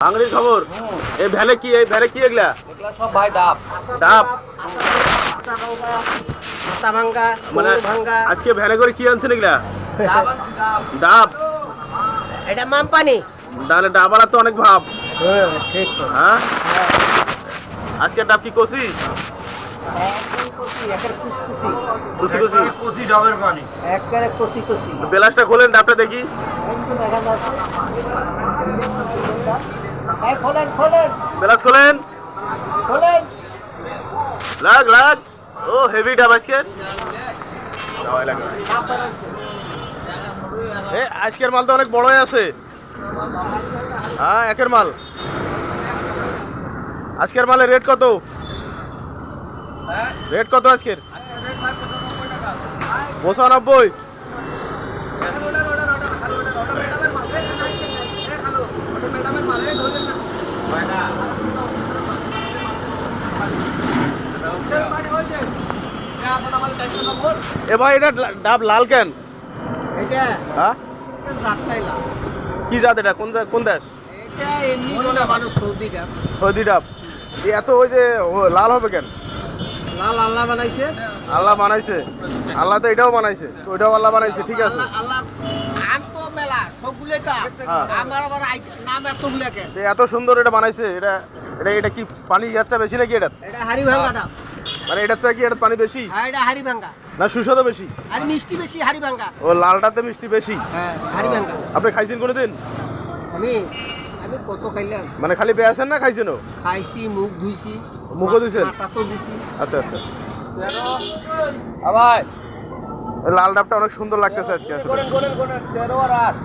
ভাঙড়ির খবর। এই ভ্যানে কি এগুলা? এগুলা সব ভাই ডাব। ডাব মাথা ভাঙ্গা, মানে কোমর ভাঙ্গা। আজকে ভ্যানে করে কি আনছেন এগুলা? ডাব আনছি, ডাব। ডাব। এটা মামপানি। তাহলে ডাবালা তো অনেক ভাব। ঠিক তো। হ্যাঁ, আজকে ডাব কি কষি? একদম কচি, একেবারে কুচকুচি। কুচি কুচি। কচি ডাবের পানি। একেবারে কচি কচি। বেলাসটা খোলেন, ডাবটা দেখি। দেখা যাচ্ছে। এই খোলেন, খোলেন, বেলাস খোলেন। খোলেন। লাগ। ও হেভি ডাব আজকে। আজকের মাল তো অনেক বড়ই আছে। হ্যাঁ, একের মাল। আজকের মালের রেট কত? রেট কত আজকের? 95। এ ভাই, এটা ডাব লাল কেন? এটা হ্যাঁ, জাতটাই লাল। কি জাত এটা? কোন দেশ? এটা এমনি বলে মানুষ সৌদিটা। সৌদি ডাব। এত ওই যে লাল হবে কেন? লাল আল্লাহ বানাইছে। আল্লাহ বানাইছে। আল্লাহ তো এটাও বানাইছে, তো ওইটাও আল্লাহ বানাইছে, ঠিক আছে। আল্লাহ আম তো মেলা সবগুলোটা। হ্যাঁ। আমার আবার নাম এতগুলো কেন? তো এত সুন্দর এটা বানাইছে। এটা কি পানি যাচ্ছে বেশি নাকি এটা? এটা হাড়ি ভাঙ্গা দাম। মানে এটার চেয়ে কি এটা পানি বেশি হ্যাঁ, এটা হাড়ি ভাঙ্গা। না সুস্বাদু বেশি? আর মিষ্টি বেশি, হাড়ি ভাঙ্গা। ও লালটাতে মিষ্টি বেশি। হ্যাঁ, হাড়ি ভাঙ্গা। আপনি খাইছেন কোনোদিন? আমি আমি কত খাইলাম। মানে খালি পেয়েছেন না খাইছেনও? খাইছি, মুখ ধুইছি। মুখও ধুইছেন? মাথা তো দিছি। আচ্ছা আচ্ছা। ভাই ওই লাল ডাবটা অনেক সুন্দর লাগতেছে আজকে আসলে। গোনেন 13 আর 8।